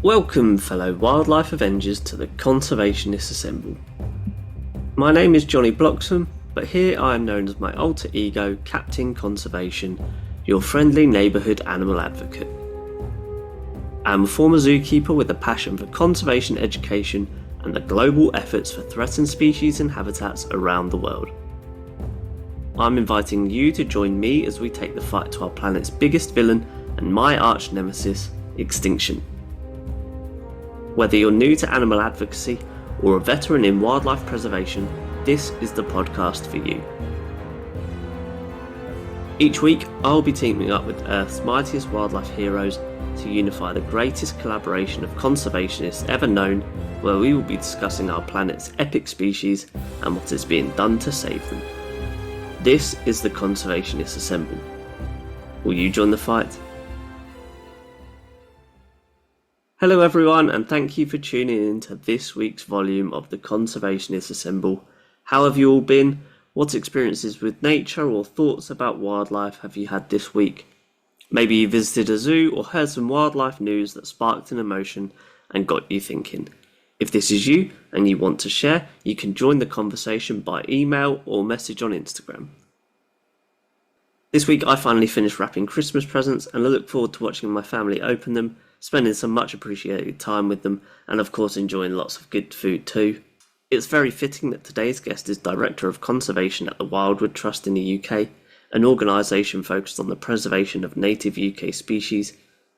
Welcome, fellow wildlife avengers, to the Conservationists Assemble. My name is Jonny Bloxham, but here I am known as my alter ego, Captain Conservation, your friendly neighbourhood animal advocate. I am a former zookeeper with a passion for conservation education and the global efforts for threatened species and habitats around the world. I'm inviting you to join me as we take the fight to our planet's biggest villain and my arch-nemesis, extinction. Whether you're new to animal advocacy or a veteran in wildlife preservation, this is the podcast for you. Each week, I'll be teaming up with Earth's mightiest wildlife heroes to unify the greatest collaboration of conservationists ever known, where we will be discussing our planet's epic species and what is being done to save them. This is the Conservationists Assemble. Will you join the fight? Hello everyone, and thank you for tuning in to this week's volume of the Conservationists Assemble. How have you all been? What experiences with nature or thoughts about wildlife have you had this week? Maybe you visited a zoo or heard some wildlife news that sparked an emotion and got you thinking. If this is you and you want to share, you can join the conversation by email or message on Instagram. This week I finally finished wrapping Christmas presents and I look forward to watching my family open them, spending some much appreciated time with them, and of course enjoying lots of good food too. It's very fitting that today's guest is Director of Conservation at the Wildwood Trust in the UK, an organisation focused on the preservation of native UK species,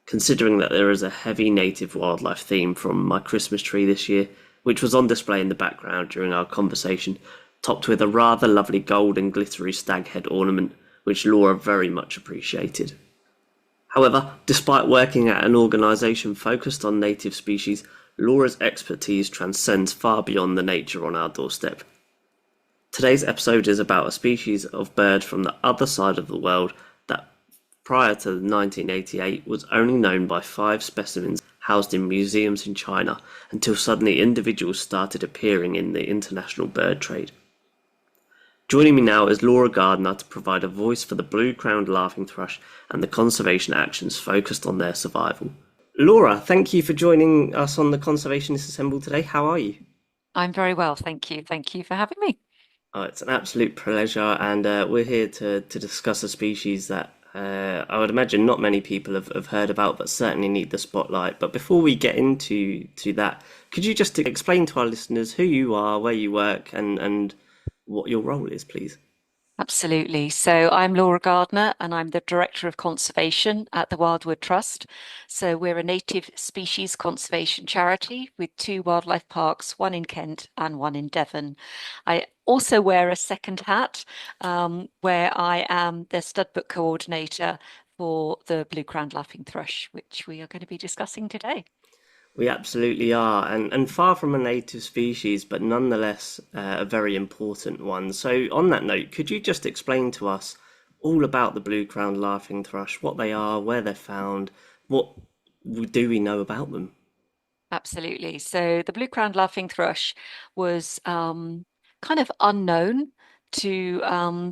considering that there is a heavy native wildlife theme from my Christmas tree this year, which was on display in the background during our conversation, topped with a rather lovely gold and glittery stag head ornament, which Laura very much appreciated. However, despite working at an organisation focused on native species, Laura's expertise transcends far beyond the nature on our doorstep. Today's episode is about a species of bird from the other side of the world that, prior to 1988, was only known by 5 specimens housed in museums in China until suddenly individuals started appearing in the international bird trade. Joining me now is Laura Gardner to provide a voice for the blue-crowned laughing thrush and the conservation actions focused on their survival. Laura, thank you for joining us on the Conservationists Assemble today. How are you? I'm very well, thank you. Thank you for having me. Oh, it's an absolute pleasure, and we're here to discuss a species that I would imagine not many people have heard about, but certainly need the spotlight. But before we get into that, could you just explain to our listeners who you are, where you work, and what your role is, please? Absolutely. So I'm Laura Gardner and I'm the Director of Conservation at the Wildwood Trust. So we're a native species conservation charity with 2 wildlife parks, one in Kent and one in Devon. I also wear a second hat where I am the studbook coordinator for the blue-crowned laughing thrush, which we are going to be discussing today. We absolutely are, and far from a native species, but nonetheless a very important one. So on that note, could you just explain to us all about the blue-crowned laughing thrush, what they are, where they're found, what do we know about them? Absolutely. So the blue-crowned laughing thrush was kind of unknown to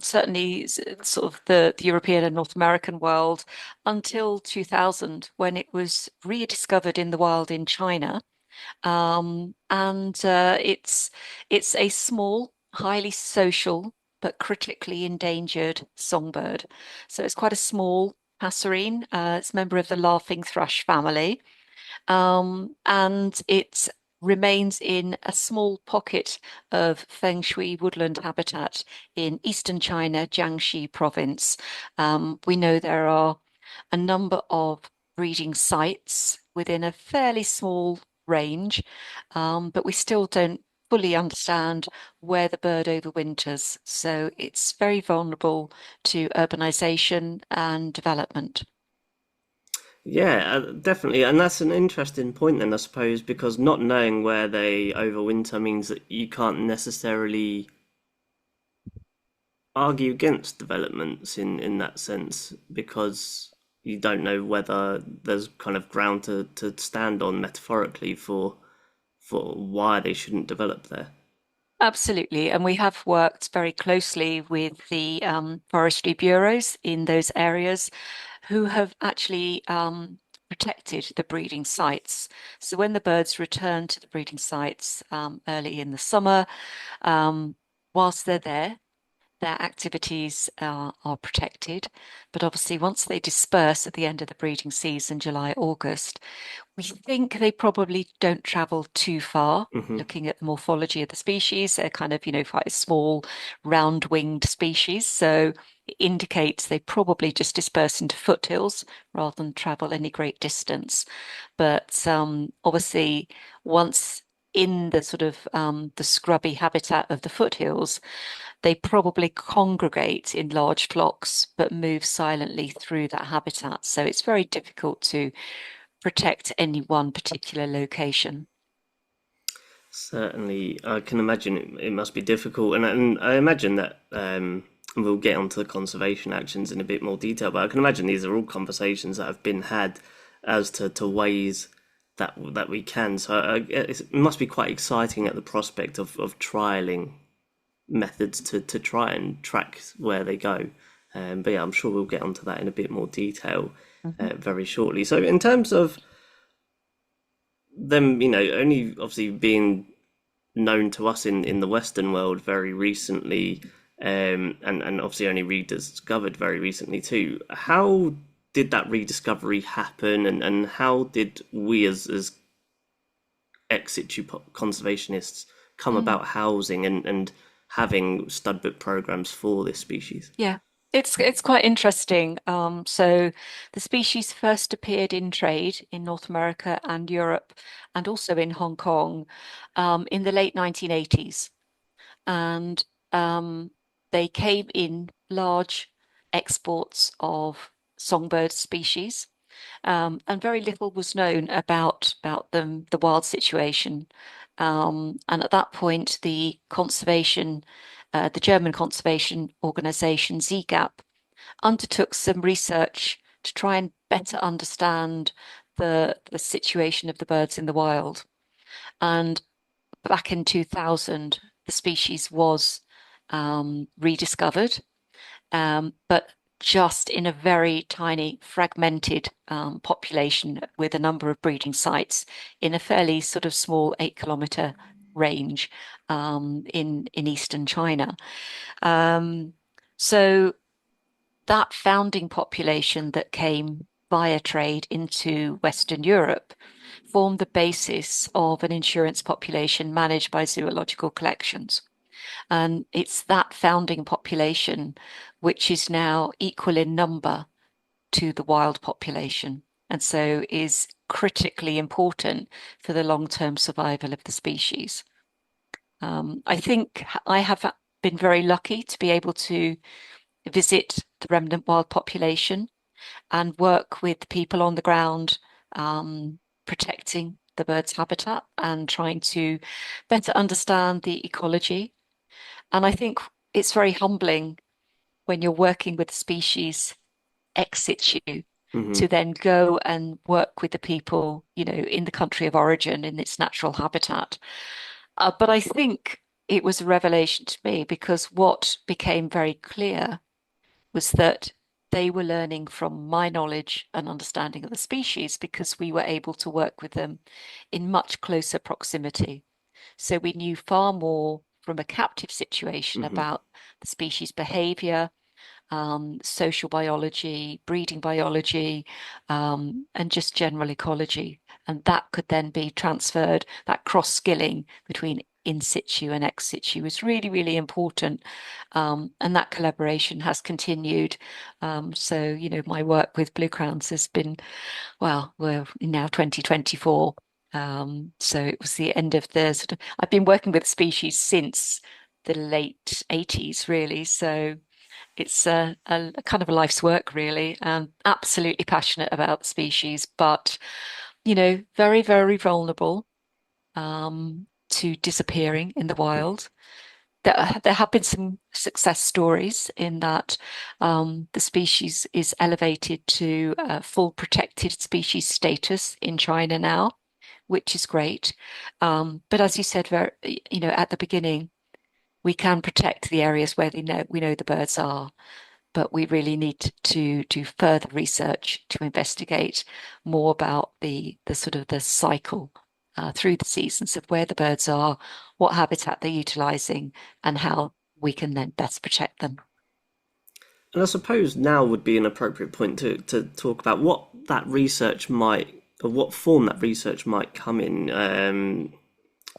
certainly sort of the European and North American world until 2000, when it was rediscovered in the wild in China. And it's a small, highly social, but critically endangered songbird. So it's quite a small passerine. It's a member of the laughing thrush family. And it remains in a small pocket of feng shui woodland habitat in eastern China, Jiangxi province. We know there are a number of breeding sites within a fairly small range, but we still don't fully understand where the bird overwinters. So it's very vulnerable to urbanization and development. Yeah, definitely, and that's an interesting point then, I suppose, because not knowing where they overwinter means that you can't necessarily argue against developments in that sense, because you don't know whether there's kind of ground to stand on metaphorically for why they shouldn't develop there. Absolutely. And we have worked very closely with the forestry bureaus in those areas who have actually protected the breeding sites. So when the birds return to the breeding sites early in the summer, um, whilst they're there, their activities are protected. But obviously, once they disperse at the end of the breeding season, July, August, we think they probably don't travel too far. Hmm. Looking at the morphology of the species, they're kind of, quite a small, round-winged species. So it indicates they probably just disperse into foothills rather than travel any great distance. But obviously, once in the sort of the scrubby habitat of the foothills, they probably congregate in large flocks but move silently through that habitat. So it's very difficult to protect any one particular location. Certainly, I can imagine it must be difficult, and I imagine that we'll get onto the conservation actions in a bit more detail. But I can imagine these are all conversations that have been had as to ways that we can. So it must be quite exciting at the prospect of trialing methods to try and track where they go. But yeah, I'm sure we'll get onto that in a bit more detail Mhm. very shortly. So in terms of them, only obviously being known to us in the Western world very recently, and obviously only rediscovered very recently too. How did that rediscovery happen, and how did we as ex situ conservationists come Mm. about housing and having studbook programs for this species? Yeah, it's quite interesting. So the species first appeared in trade in North America and Europe, and also in Hong Kong, in the late 1980s. And um, they came in large exports of songbird species, and very little was known about them, the wild situation. And at that point, the German conservation organization ZGAP undertook some research to try and better understand the situation of the birds in the wild. And back in 2000, the species was rediscovered, but just in a very tiny, fragmented population with a number of breeding sites in a fairly sort of small 8 kilometer range in eastern China. Um, so that founding population that came via trade into Western Europe formed the basis of an insurance population managed by zoological collections. And it's that founding population which is now equal in number to the wild population, and so is critically important for the long-term survival of the species. I think I have been very lucky to be able to visit the remnant wild population and work with people on the ground, protecting the bird's habitat and trying to better understand the ecology. And I think it's very humbling when you're working with species ex situ Hmm. to then go and work with the people, in the country of origin, in its natural habitat. But I think it was a revelation to me because what became very clear was that they were learning from my knowledge and understanding of the species because we were able to work with them in much closer proximity. So we knew far more from a captive situation Hmm. about the species behavior, social biology, breeding biology, and just general ecology. And that could then be transferred, that cross skilling between in situ and ex situ is really, really important. And that collaboration has continued. So, my work with Blue Crowns has been, well, we're now 2024. So it was the end of the sort of, I've been working with species since the late 80s, really. So it's a kind of a life's work, really, and absolutely passionate about the species, but very, very vulnerable to disappearing in the wild. There have been some success stories in that the species is elevated to full protected species status in China now, which is great. But as you said, at the beginning, we can protect the areas where we know the birds are. but we really need to do further research to investigate more about the sort of the cycle through the seasons of where the birds are, what habitat they're utilising, and how we can then best protect them. And I suppose now would be an appropriate point to talk about what that research might, or what form that research might come in.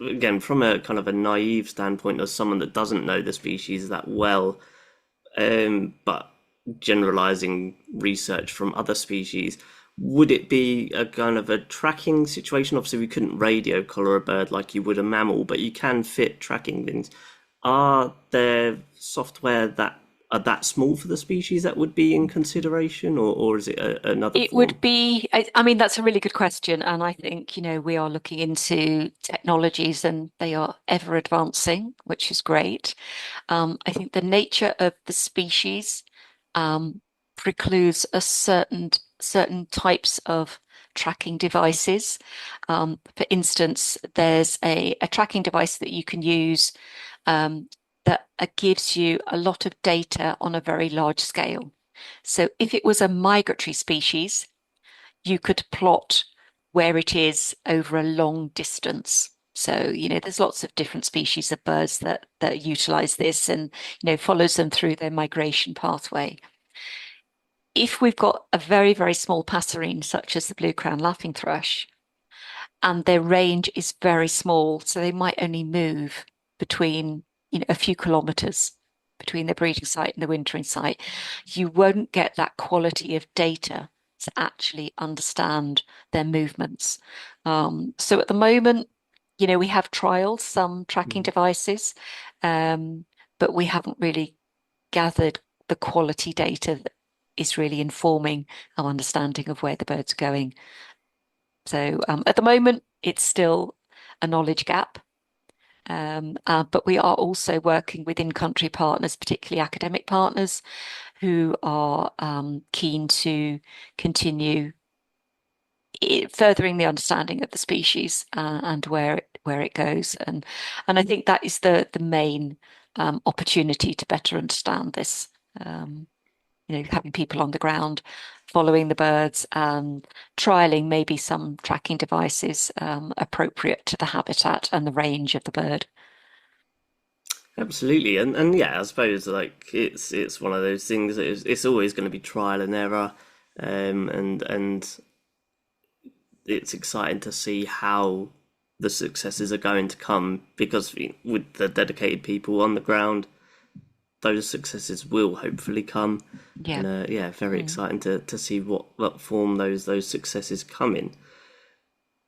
Again, from a kind of a naive standpoint, as someone that doesn't know the species that well, but generalizing research from other species, would it be a kind of a tracking situation? Obviously, we couldn't radio collar a bird like you would a mammal, but you can fit tracking things. Are there software that are that small for the species that would be in consideration, or is it another It form? would be, I mean, that's a really good question. And I think, we are looking into technologies and they are ever advancing, which is great. I think the nature of the species um, precludes a certain types of tracking devices. For instance, there's a tracking device that you can use that gives you a lot of data on a very large scale. So if it was a migratory species, you could plot where it is over a long distance. So, there's lots of different species of birds that utilize this and, follows them through their migration pathway. If we've got a very, very small passerine, such as the blue-crowned laughing thrush, and their range is very small, so they might only move between, a few kilometers between the breeding site and the wintering site, you won't get that quality of data to actually understand their movements. So at the moment, we have trialed some tracking devices, um, but we haven't really gathered the quality data that is really informing our understanding of where the birds are going. So at the moment, it's still a knowledge gap. But we are also working with in-country partners, particularly academic partners, who are keen to continue furthering the understanding of the species and where it goes. And I think that is the main opportunity to better understand this. Having people on the ground following the birds and trialing maybe some tracking devices appropriate to the habitat and the range of the bird. Absolutely, and yeah, I suppose like it's one of those things that it's always going to be trial and error, and it's exciting to see how the successes are going to come because with the dedicated people on the ground, those successes will hopefully come, Yeah. and yeah, very Mm. exciting to see what form those successes come in.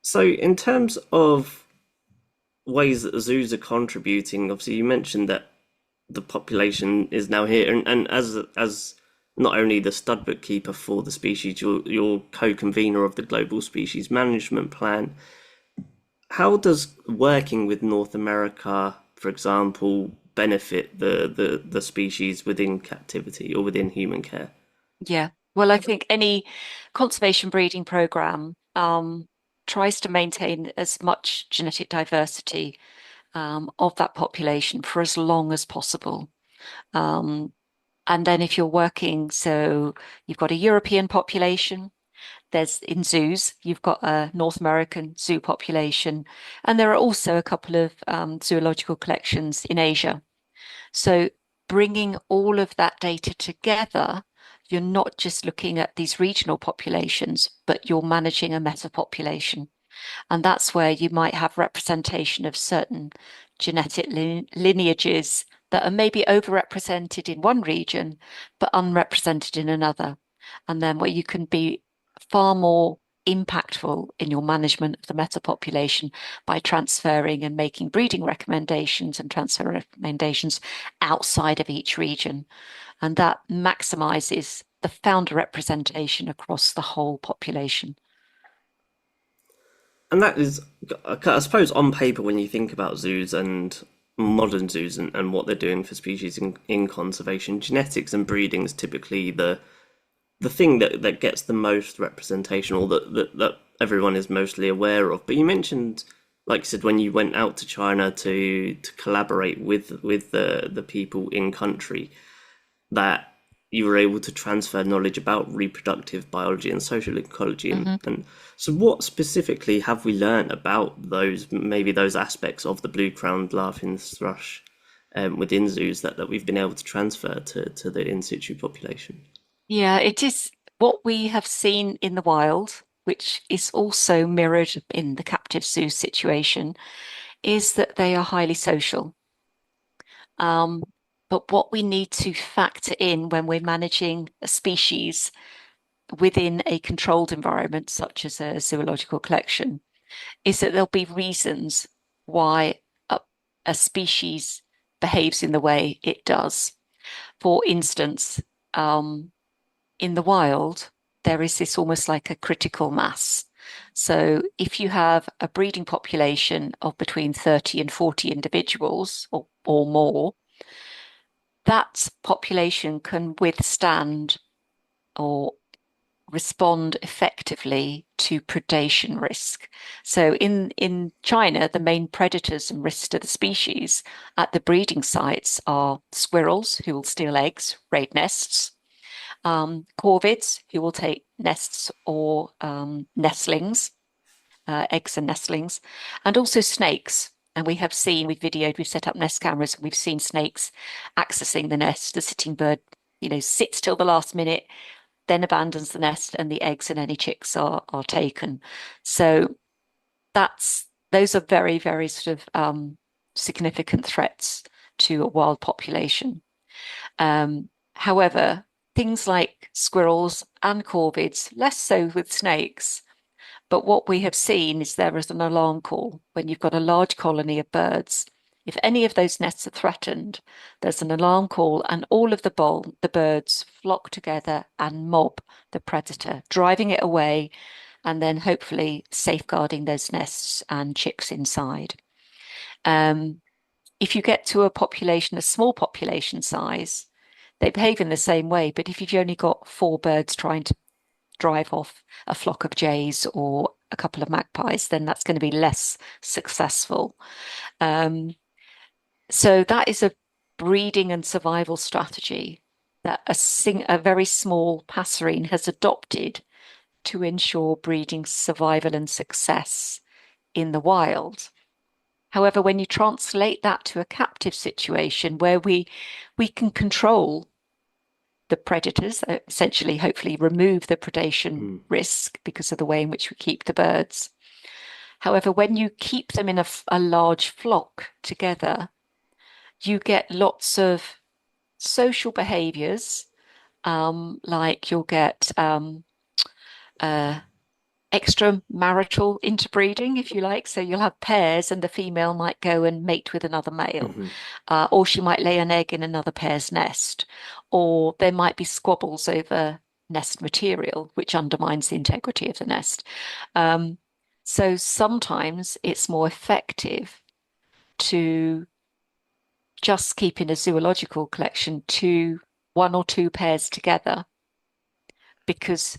So, in terms of ways that the zoos are contributing, obviously you mentioned that the population is now here, and as not only the stud bookkeeper for the species, you're co-convener of the Global Species Management Plan. How does working with North America, for example, benefit the species within captivity or within human care? Yeah. Well, I think any conservation breeding program tries to maintain as much genetic diversity of that population for as long as possible. Um, and then if you're working, so you've got a European population, there's in zoos, you've got a North American zoo population, and there are also a couple of zoological collections in Asia. So bringing all of that data together, you're not just looking at these regional populations, but you're managing a meta population. And that's where you might have representation of certain genetic lineages that are maybe overrepresented in one region, but unrepresented in another. And then where you can be far more impactful in your management of the meta population by transferring and making breeding recommendations and transfer recommendations outside of each region. And that maximizes the founder representation across the whole population. And that is, I suppose, on paper, when you think about zoos and modern zoos and what they're doing for species in conservation, genetics and breeding is typically the thing that gets the most representation or that everyone is mostly aware of. But you mentioned, like you said, when you went out to China to collaborate with the people in country, that you were able to transfer knowledge about reproductive biology and social ecology. Hmm. And so, what specifically have we learned about those, maybe those aspects of the blue-crowned laughing thrush within zoos that we've been able to transfer to the in situ population? Yeah, it is what we have seen in the wild, which is also mirrored in the captive zoo situation, is that they are highly social. Um, but what we need to factor in when we're managing a species within a controlled environment, such as a zoological collection, is that there'll be reasons why a species behaves in the way it does. For instance, in the wild, there is this almost like a critical mass. So if you have a breeding population of between 30 and 40 individuals or more, that population can withstand or respond effectively to predation risk. So in China, the main predators and risks to the species at the breeding sites are squirrels who will steal eggs, raid nests, corvids who will take nests or nestlings, eggs and nestlings, and also snakes. And we have seen, we've videoed, we've set up nest cameras, we've seen snakes accessing the nest. The sitting bird, sits till the last minute, then abandons the nest, and the eggs and any chicks are taken. So those are very, very sort of significant threats to a wild population. However, things like squirrels and corvids, less so with snakes. But what we have seen is there is an alarm call when you've got a large colony of birds. If any of those nests are threatened, there's an alarm call, and all of the birds flock together and mob the predator, driving it away, and then hopefully safeguarding those nests and chicks inside. Um, if you get to a small population size, they behave in the same way. But if you've only got four birds trying to drive off a flock of jays or a couple of magpies, then that's going to be less successful. Um, so that is a breeding and survival strategy that a very small passerine has adopted to ensure breeding survival and success in the wild. However, when you translate that to a captive situation where we can control the predators, essentially, hopefully remove the predation risk because of the way in which we keep the birds. However, when you keep them in a large flock together, you get lots of social behaviors, like you'll get uh, extramarital interbreeding, if you like. So you'll have pairs, and the female might go and mate with another male, or she might lay an egg in another pair's nest, or there might be squabbles over nest material, which undermines the integrity of the nest. So sometimes it's more effective to just keep in a zoological collection one or two pairs together, because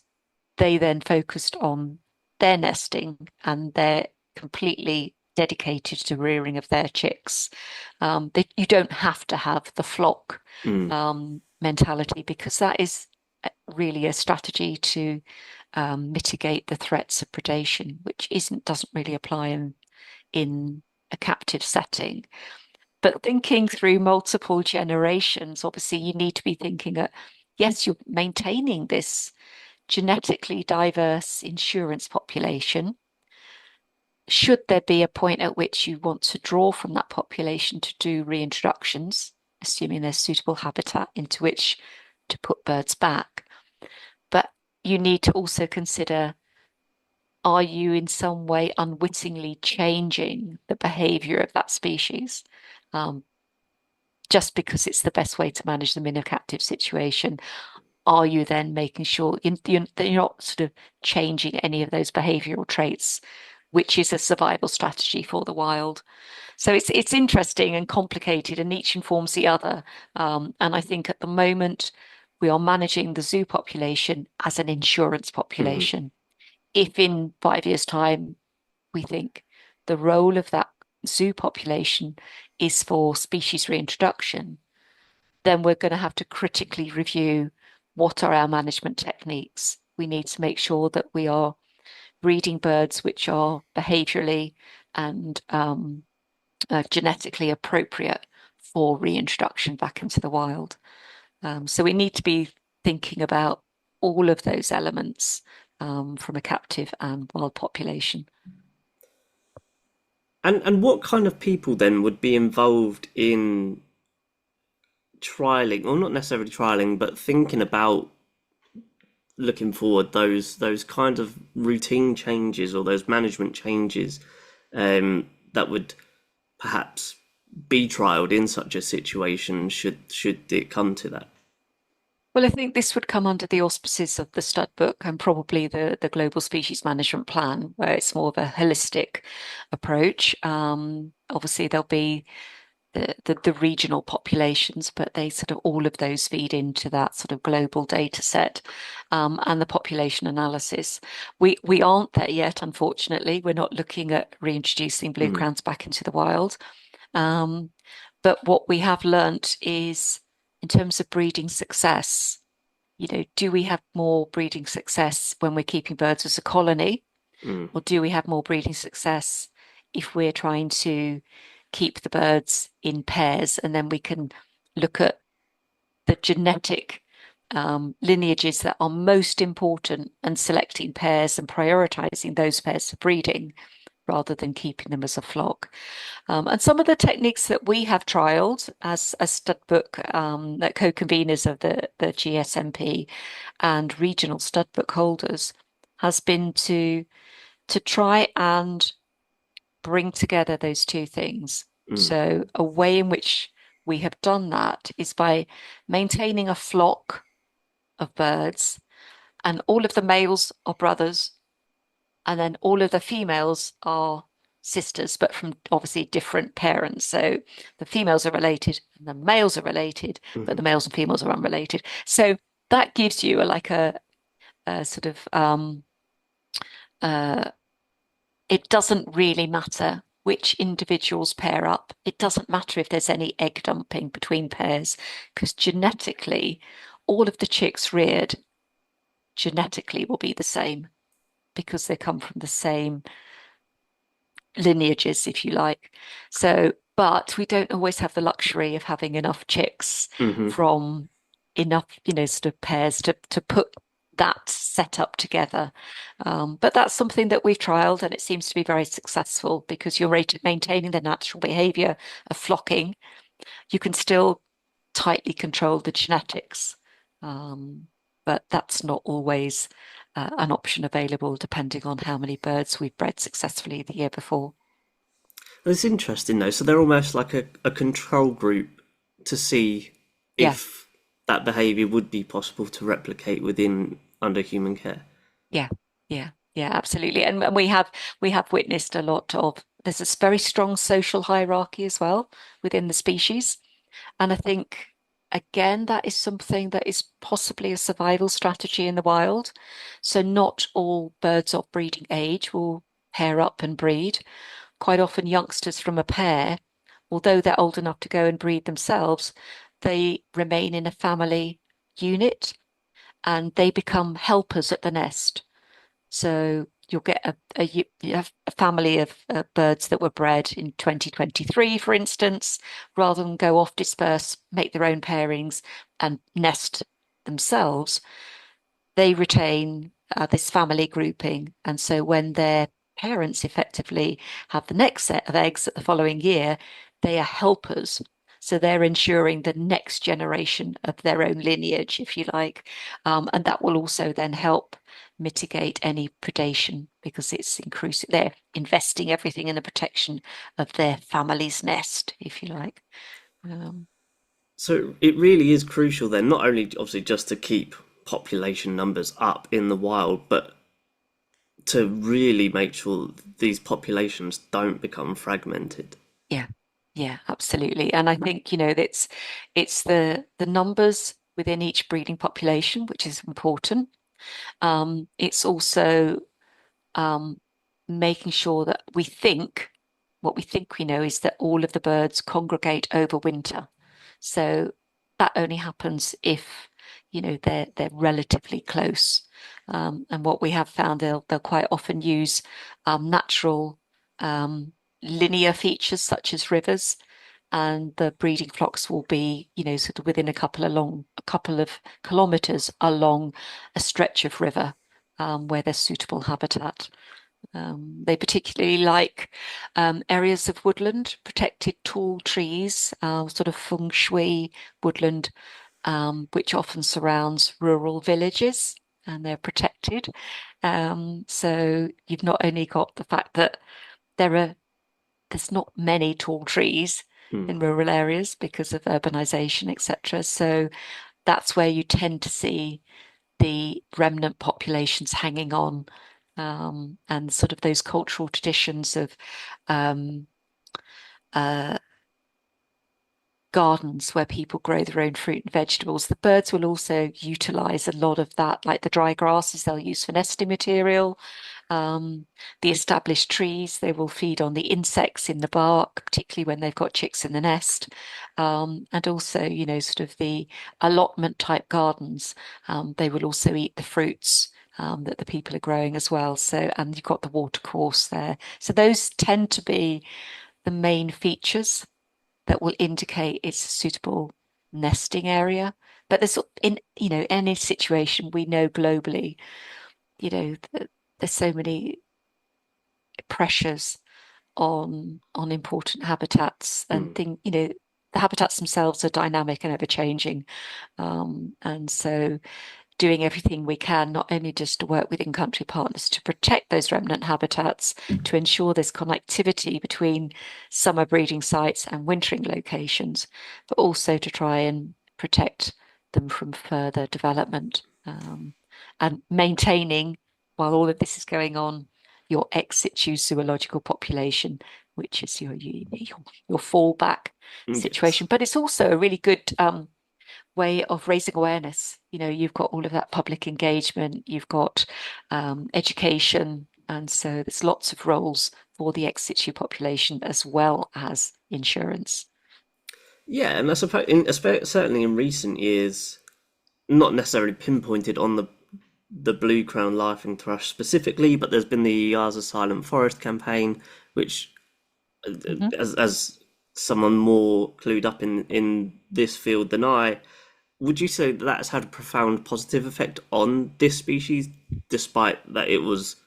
they then focused on their nesting and they're completely dedicated to rearing of their chicks. You don't have to have the flock mentality, because that is really a strategy to mitigate the threats of predation, which doesn't really apply in a captive setting. But thinking through multiple generations, obviously you need to be thinking that, yes, you're maintaining this genetically diverse insurance population. Should there be a point at which you want to draw from that population to do reintroductions, assuming there's suitable habitat into which to put birds back? But you need to also consider, are you in some way unwittingly changing the behavior of that species? Just because it's the best way to manage them in a captive situation, are you then making sure you're not sort of changing any of those behavioral traits, which is a survival strategy for the wild? So it's interesting and complicated, and each informs the other. And I think at the moment we are managing the zoo population as an insurance population. If in 5 years' time we think the role of that zoo population is for species reintroduction, then we're going to have to critically review what are our management techniques? We need to make sure that we are breeding birds which are behaviourally and genetically appropriate for reintroduction back into the wild. So we need to be thinking about all of those elements from a captive and wild population. And what kind of people then would be involved in trialing, or not necessarily trialing, but thinking about looking forward those kind of routine changes or those management changes that would perhaps be trialed in such a situation should it come to that? Well, I think this would come under the auspices of the stud book and probably the Global Species Management Plan, where it's more of a holistic approach. Obviously, there'll be the regional populations, but they sort of all of those feed into that sort of global data set and the population analysis. We aren't there yet, unfortunately. We're not looking at reintroducing blue Mm, crowns back into the wild. But what we have learnt is in terms of breeding success, do we have more breeding success when we're keeping birds as a colony, mm, or do we have more breeding success if we're trying to keep the birds in pairs? And then we can look at the genetic lineages that are most important and selecting pairs and prioritizing those pairs for breeding rather than keeping them as a flock. And some of the techniques that we have trialed as a stud book, that co-conveners of the GSMP and regional stud book holders, has been to try and bring together those two things. mm, So a way in which we have done that is by maintaining a flock of birds, and all of the males are brothers, and then all of the females are sisters, but from obviously different parents. So the females are related and the males are related, but mhm, the males and females are unrelated. So that gives you a sort of uh, it doesn't really matter which individuals pair up. It doesn't matter if there's any egg dumping between pairs, because genetically, all of the chicks reared genetically will be the same because they come from the same lineages, if you like. So, but we don't always have the luxury of having enough chicks mhm. from enough, sort of pairs to put that set up together. But that's something that we've trialed and it seems to be very successful because you're maintaining the natural behavior of flocking. You can still tightly control the genetics. But that's not always an option available depending on how many birds we've bred successfully the year before. It's interesting though. So they're almost like a control group to see Yeah, if that behaviour would be possible to replicate within under human care. yeah, yeah, absolutely. And we have witnessed a lot of there's this very strong social hierarchy as well within the species. And I think again that is something that is possibly a survival strategy in the wild. So not all birds of breeding age will pair up and breed. Quite often youngsters from a pair, although they're old enough to go and breed themselves, they remain in a family unit and they become helpers at the nest. So you'll get you have a family of birds that were bred in 2023, for instance, rather than go off, disperse, make their own pairings, and nest themselves. They retain this family grouping, and so when their parents effectively have the next set of eggs at the following year, they are helpers. So they're ensuring the next generation of their own lineage, if you like. And that will also then help mitigate any predation because it's increasing, they're investing everything in the protection of their family's nest, if you like. Um, So it really is crucial then, not only obviously just to keep population numbers up in the wild, but to really make sure these populations don't become fragmented. yeah, yeah, absolutely. And I think, it's the numbers within each breeding population, which is important. It's also um, making sure that what we think we know is that all of the birds congregate over winter. So that only happens if, they're relatively close. And what we have found, they'll quite often use natural linear features such as rivers, and the breeding flocks will be, sort of within a couple of kilometers along a stretch of river, where there's suitable habitat. They particularly like areas of woodland, protected tall trees, sort of feng shui woodland, which often surrounds rural villages, and they're protected. So you've not only got the fact that there's not many tall trees Hmm. in rural areas because of urbanization, etc. So that's where you tend to see the remnant populations hanging on, and sort of those cultural traditions of um, uh, gardens where people grow their own fruit and vegetables. The birds will also utilize a lot of that, like the dry grasses they'll use for nesting material. Um, the established trees, they will feed on the insects in the bark, particularly when they've got chicks in the nest. And also, sort of the allotment type gardens, they will also eat the fruits that the people are growing as well. So, and you've got the watercourse there. So those tend to be the main features that will indicate it's a suitable nesting area. But there's in any situation we know globally, there's so many pressures on important habitats and Hmm. the habitats themselves are dynamic and ever changing. And so doing everything we can, not only just to work with in-country partners to protect those remnant habitats, to ensure there's connectivity between summer breeding sites and wintering locations, but also to try and protect them from further development, and maintaining, while all of this is going on, your ex situ zoological population, which is your fallback Yes. situation. But it's also a really good way of raising awareness. You've got all of that public engagement, you've got education, and so there's lots of roles for the ex situ population as well as insurance. Yeah, and I suppose, certainly in recent years, not necessarily pinpointed on the blue crown laughing thrush specifically, but there's been the Yaza Silent Forest campaign, which, Mhm. as someone more clued up in this field than I, would you say that has had a profound positive effect on this species, despite that it was,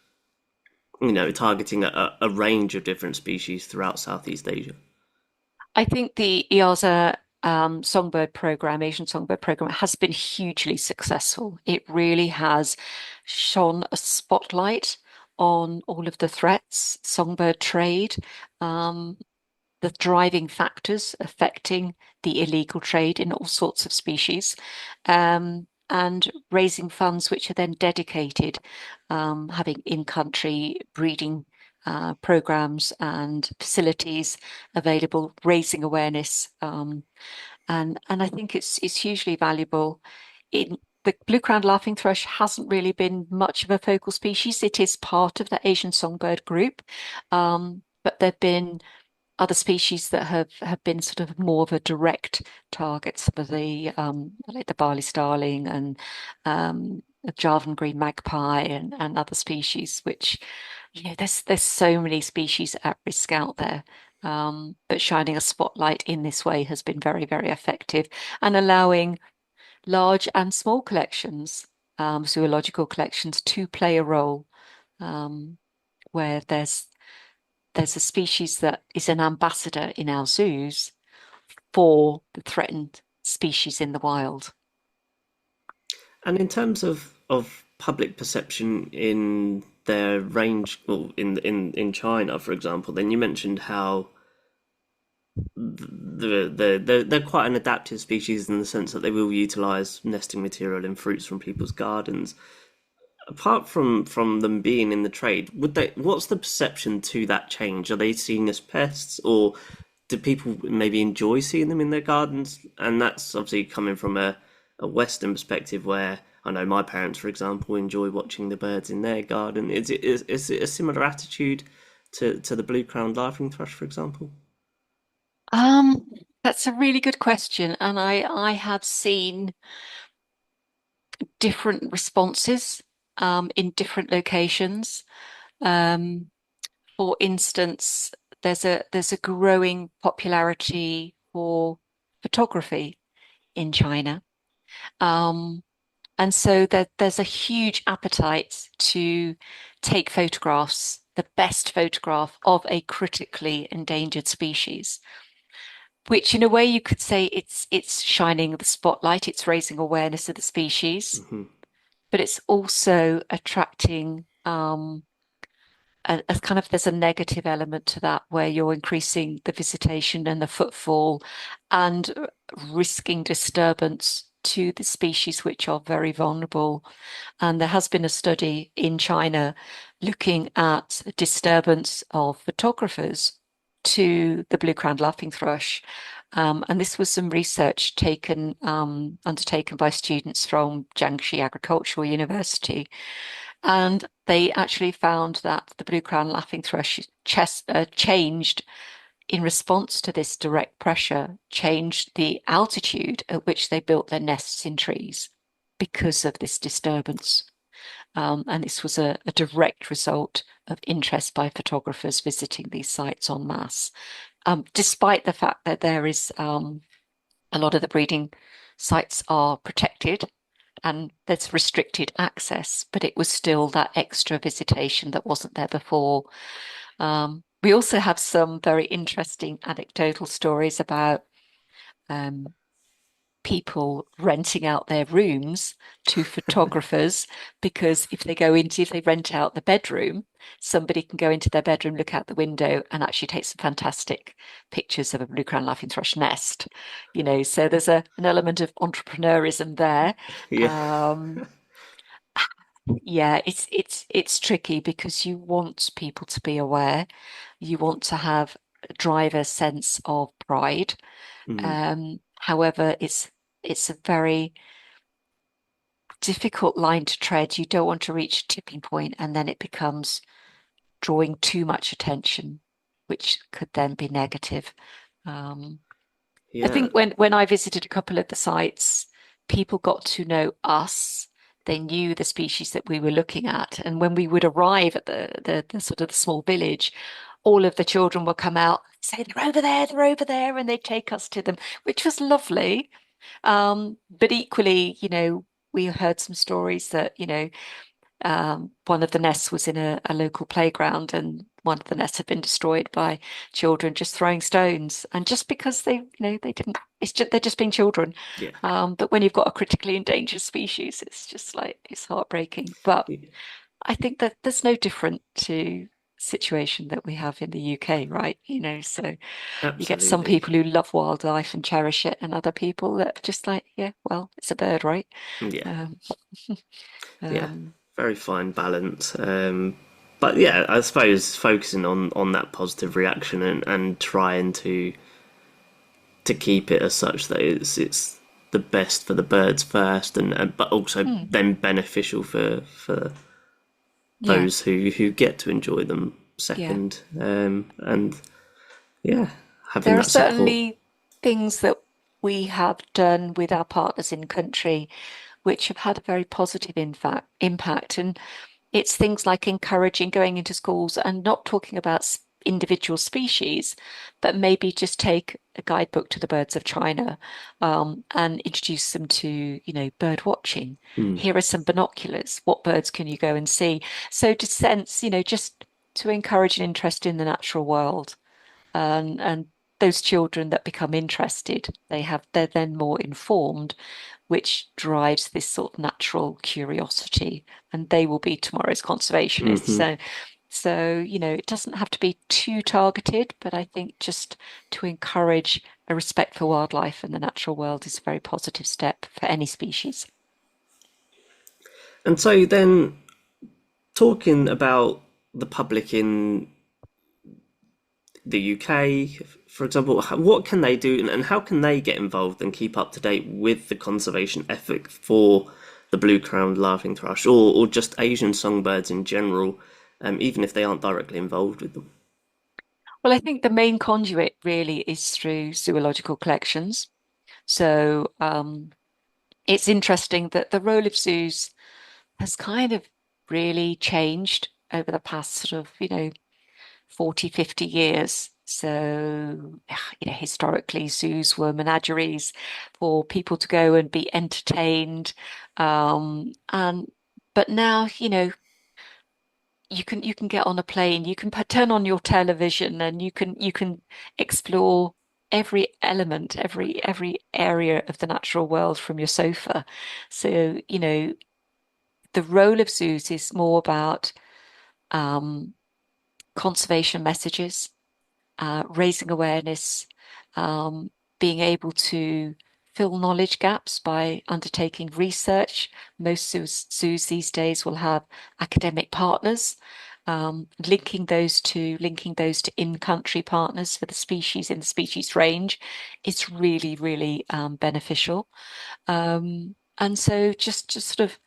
targeting a range of different species throughout Southeast Asia? I think the EASA songbird program, Asian songbird program, has been hugely successful. It really has shone a spotlight on all of the threats, songbird trade, um, the driving factors affecting the illegal trade in all sorts of species, and raising funds which are then dedicated, having in-country breeding programs and facilities available, raising awareness, and I think it's hugely valuable. In the blue-crowned laughing thrush hasn't really been much of a focal species. It is part of the Asian songbird group, but there've been other species that have been sort of more of a direct target. Some of the like the barley starling and the Javan green magpie and other species, which there's so many species at risk out there. But shining a spotlight in this way has been very, very effective, and allowing large and small collections, zoological collections, to play a role, um, where there's a species that is an ambassador in our zoos for the threatened species in the wild. And in terms of public perception in their range, well, in China, for example, then you mentioned how they're quite an adaptive species in the sense that they will utilize nesting material and fruits from people's gardens. Apart from them being in the trade, would they? What's the perception to that change? Are they seen as pests, or do people maybe enjoy seeing them in their gardens? And that's obviously coming from a Western perspective, where I know my parents, for example, enjoy watching the birds in their garden. Is it a similar attitude to the blue-crowned laughing thrush, for example? Um, that's a really good question, and I have seen different responses in different locations. Um, for instance, there's a growing popularity for photography in China. Um, and so there's a huge appetite to take photographs, the best photograph of a critically endangered species, which in a way you could say it's shining the spotlight, it's raising awareness of the species, Hmm. but it's also attracting a kind of there's a negative element to that where you're increasing the visitation and the footfall and risking disturbance to the species which are very vulnerable. And there has been a study in China looking at disturbance of photographers to the blue-crowned laughing thrush. And this was some research undertaken by students from Jiangxi Agricultural University. And they actually found that the blue-crowned laughing thrush changed in response to this direct pressure, changed the altitude at which they built their nests in trees because of this disturbance. And this was a direct result of interest by photographers visiting these sites en masse, despite the fact that there is a lot of the breeding sites are protected and there's restricted access, but it was still that extra visitation that wasn't there before. We also have some very interesting anecdotal stories about um, people renting out their rooms to photographers because if they rent out the bedroom, somebody can go into their bedroom, look out the window, and actually take some fantastic pictures of a blue-crowned laughing thrush nest. So there's an element of entrepreneurism there. Yeah. Um, yeah, it's tricky because you want people to be aware. You want to drive a sense of pride. Mm. However, it's a very difficult line to tread. You don't want to reach a tipping point and then it becomes drawing too much attention, which could then be negative. Um, I Yeah. think when I visited a couple of the sites, people got to know us. They knew the species that we were looking at. And when we would arrive at the sort of the small village, all of the children would come out, say, they're over there, and they'd take us to them, which was lovely. But equally, we heard some stories that, one of the nests was in a local playground and one of the nests had been destroyed by children just throwing stones. And just because they didn't, they're just being children. Yeah. But when you've got a critically endangered species, it's just like, it's heartbreaking. But Yeah. I think that there's no different to situation that we have in the UK, right? So you get some Absolutely. people who love wildlife and cherish it, and other people that are just like, yeah, well, it's a bird, right? Yeah. Um, Yeah. um, Very fine balance. But yeah, I suppose focusing on that positive reaction and trying to keep it as such that it's the best for the birds first, and but also hmm, then beneficial for yeah, those who get to enjoy them yeah. second. And yeah, having There are that support. certainly things that we have done with our partners in country which have had a very positive impact. And it's things like encouraging going into schools and not talking about individual species, but maybe just take a guidebook to the birds of China, and introduce them to, bird watching. Mm. Here are some binoculars. What birds can you go and see? So to sense, just to encourage an interest in the natural world. And those children that become interested, they're then more informed, which drives this sort of natural curiosity, and they will be tomorrow's conservationists. Hmm. So it doesn't have to be too targeted, but I think just to encourage a respect for wildlife and the natural world is a very positive step for any species. And so then talking about the public in the UK, for example, what can they do and how can they get involved and keep up to date with the conservation effort for the blue-crowned laughing thrush or just Asian songbirds in general, even if they aren't directly involved with them? Well, I think the main conduit really is through zoological collections. So it's interesting that the role of zoos has kind of really changed over the past sort of, 40, 50 years. So, historically, zoos were menageries for people to go and be entertained. And but now, you can get on a plane, you can turn on your television, and you can explore every element, every area of the natural world from your sofa. So, the role of zoos is more about um, conservation messages, raising awareness, um, being able to fill knowledge gaps by undertaking research. Most zoos these days will have academic partners, linking those to in-country partners for the species in the species range. It's really, really beneficial. And so just sort of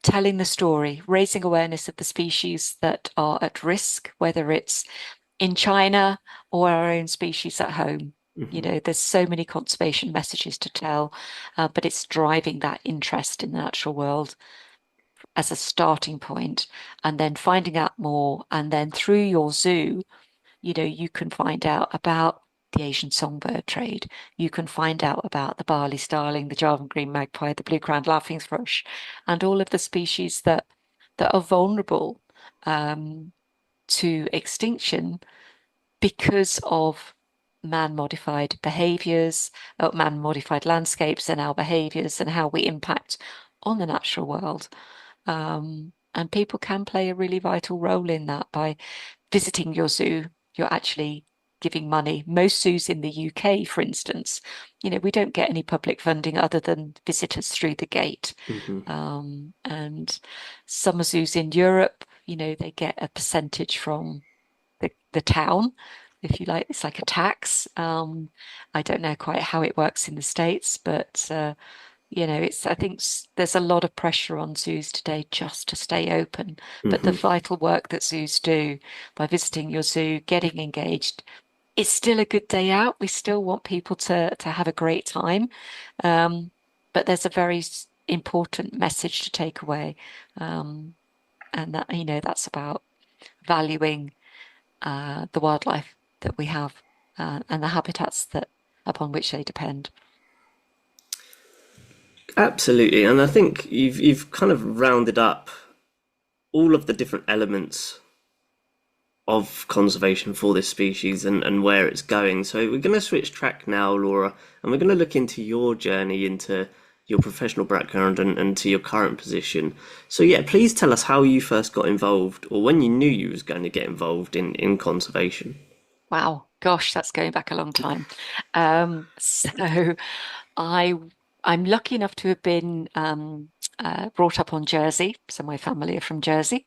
telling the story, raising awareness of the species that are at risk, whether it's in China or our own species at home. Hmm. There's so many conservation messages to tell, but it's driving that interest in the natural world as a starting point, and then finding out more. And then through your zoo, you can find out about the Asian songbird trade. You can find out about the Bali starling, the Javan green magpie, the blue-crowned laughing thrush, and all of the species that are vulnerable to extinction because of man-modified behaviors, man-modified landscapes, and our behaviors and how we impact on the natural world. And people can play a really vital role in that by visiting your zoo. You're actually giving money. Most zoos in the UK, for instance, we don't get any public funding other than visitors through the gate. Hmm. And some zoos in Europe, they get a percentage from the town, if you like. It's like a tax. I don't know quite how it works in the States, but I think there's a lot of pressure on zoos today just to stay open. But the Hmm. vital work that zoos do by visiting your zoo, getting engaged, it's still a good day out. We still want people to have a great time. Um, but there's a very important message to take away. Um, and that's about valuing the wildlife that we have and the habitats that upon which they depend. Absolutely, and I think you've kind of rounded up all of the different elements of conservation for this species and where it's going. So we're going to switch track now, Laura, and we're going to look into your journey into your professional background and to your current position. So yeah, please tell us how you first got involved or when you knew you was going to get involved in conservation. Wow, gosh, that's going back a long time. So I I'm lucky enough to have been brought up on Jersey, so my family are from Jersey,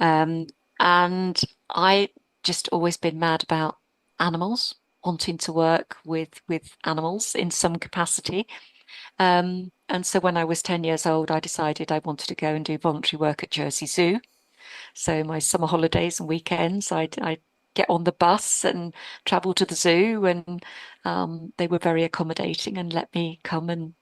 um, and I just always been mad about animals, wanting to work with animals in some capacity. And so when I was 10 years old, I decided I wanted to go and do voluntary work at Jersey Zoo. So my summer holidays and weekends, I'd get on the bus and travel to the zoo, and they were very accommodating and let me come and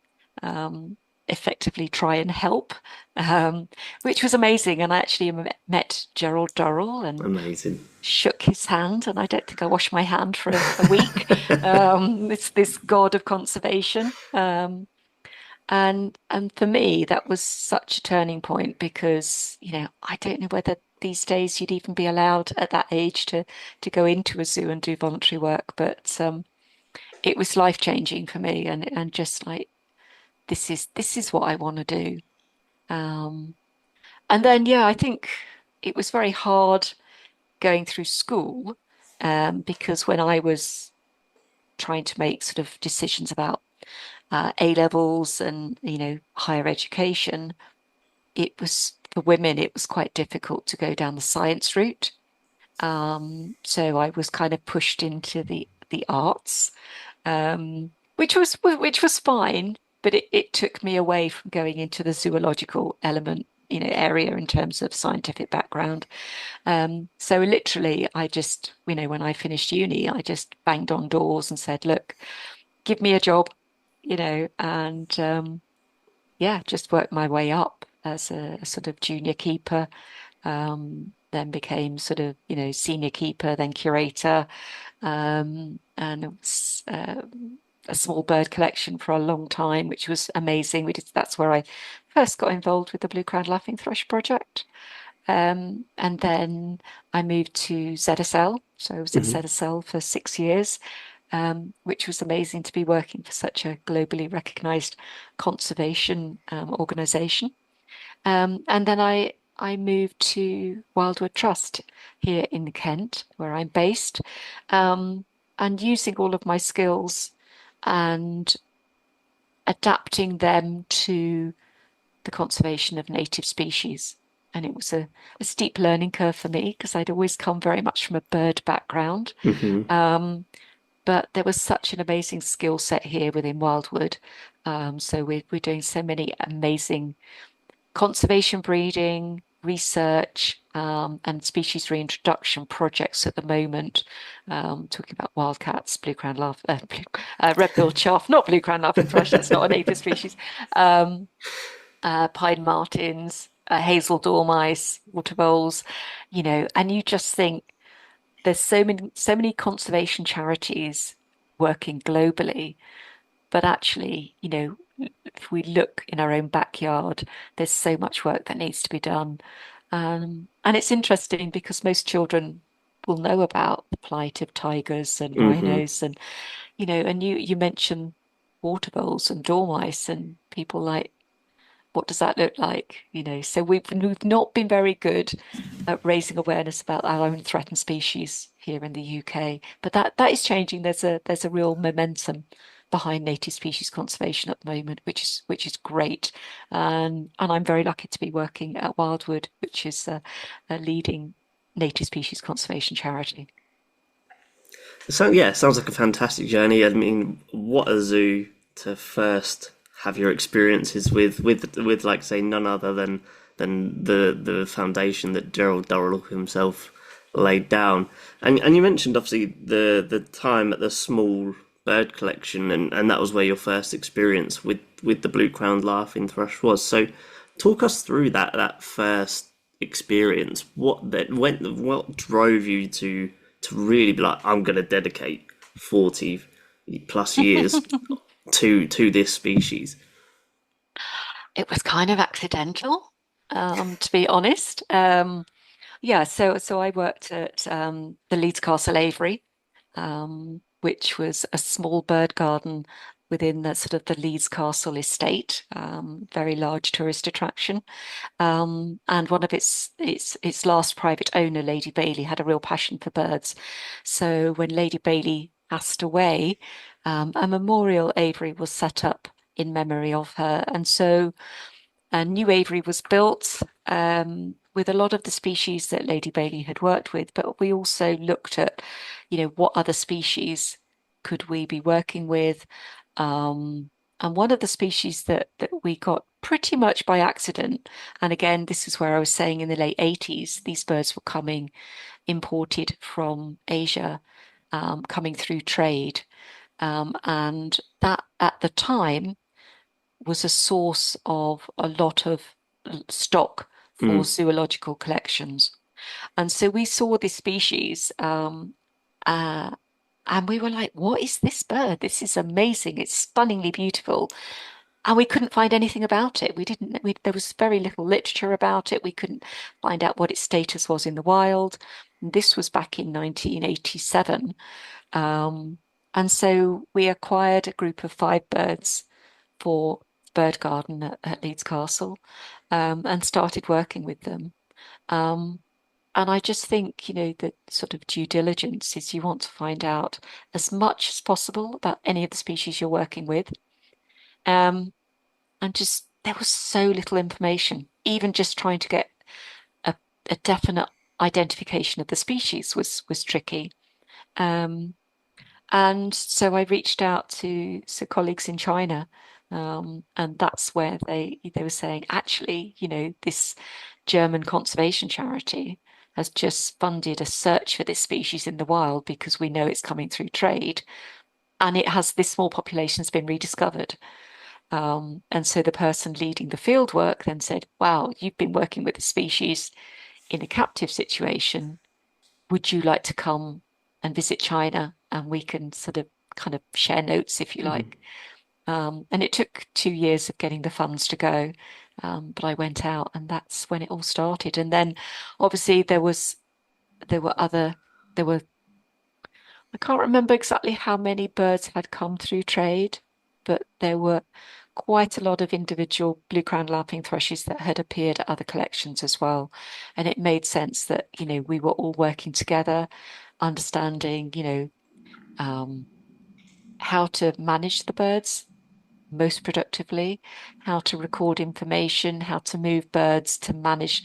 um, effectively try and help, um, which was amazing. And I actually met Gerald Durrell and Amazing. shook his hand, and I don't think I washed my hand for a week. It's this god of conservation. And for me, that was such a turning point because, I don't know whether these days you'd even be allowed at that age to go into a zoo and do voluntary work, but it was life changing for me, and just like this is what I want to do. Um, and then yeah, I think it was very hard going through school because when I was trying to make sort of decisions about A levels and higher education, it was for women, it was quite difficult to go down the science route. So I was kind of pushed into the arts, which was fine, but it took me away from going into the zoological element, area in terms of scientific background. So literally, I just, when I finished uni, I just banged on doors and said, "Look, give me a job," and yeah, just worked my way up as a sort of junior keeper, then became sort of, senior keeper, then curator, and it was a small bird collection for a long time, which was amazing. That's where I first got involved with the Blue-crowned laughing thrush project. And then I moved to ZSL. So I was at Hmm. ZSL for 6 years, which was amazing to be working for such a globally recognized conservation organization. And then I moved to Wildwood Trust here in Kent, where I'm based, um, and using all of my skills and adapting them to the conservation of native species. And it was a steep learning curve for me because I'd always come very much from a bird background. Hmm. Um, but there was such an amazing skill set here within Wildwood. So we're doing so many amazing conservation breeding, research, and species reintroduction projects at the moment. Talking about wildcats, red-billed chaff, not blue-crowned laughing thrush, that's not a native species. Um, Pine martins, hazel dormice, water voles, and you just think there's so many conservation charities working globally, but actually, if we look in our own backyard, there's so much work that needs to be done. And it's interesting because most children will know about the plight of tigers and Hmm. rhinos, and and you mentioned water voles and dormice, and people like, what does that look like? So we've not been very good at raising awareness about our own threatened species here in the UK, but that is changing. There's a real momentum behind native species conservation at the moment, which is great, and I'm very lucky to be working at Wildwood, which is a leading native species conservation charity. So yeah, sounds like a fantastic journey. I mean, what a zoo to first have your experiences with like say none other than the foundation that Gerald Durrell himself laid down. And you mentioned obviously the time at the small bird collection, and that was where your first experience with the blue-crowned laughing thrush was. So talk us through that first experience. What drove you to really be like, I'm going to dedicate 40 plus years to this species. It was kind of accidental, to be honest. Yeah, so I worked at the Leeds Castle Aviary, which was a small bird garden within the sort of the Leeds Castle estate, very large tourist attraction. And one of its last private owner, Lady Bailey, had a real passion for birds. So when Lady Bailey passed away, a memorial aviary was set up in memory of her. And so a new aviary was built with a lot of the species that Lady Bailey had worked with, but we also looked at, what other species could we be working with? And one of the species that we got pretty much by accident, and again, this is where I was saying in the late 80s, these birds were coming imported from Asia, coming through trade. And that at the time was a source of a lot of stock for Mm. zoological collections. And so we saw this species, uh, and we were like, what is this bird? This is amazing. It's stunningly beautiful. And we couldn't find anything about it. There was very little literature about it. We couldn't find out what its status was in the wild. And this was back in 1987. Um, and so we acquired a group of 5 birds for bird garden at Leeds Castle, and started working with them. Um, and I just think, that sort of due diligence is you want to find out as much as possible about any of the species you're working with. Um, and just there was so little information. Even just trying to get a, a definite identification of the species was tricky. Um, And so I reached out to colleagues in China, and that's where they were saying, actually, this German conservation charity has just funded a search for this species in the wild because we know it's coming through trade, and it has this small population has been rediscovered. And so the person leading the field work then said, wow, you've been working with the species in a captive situation. Would you like to come and visit China? And we can sort of kind of share notes, if you Mhm. like. And it took 2 years of getting the funds to go. But I went out and that's when it all started. And then obviously there were other, there were, I can't remember exactly how many birds had come through trade, but there were quite a lot of individual blue-crowned lapwing thrushes that had appeared at other collections as well. And it made sense that, we were all working together, understanding, um, how to manage the birds most productively, how to record information, how to move birds to manage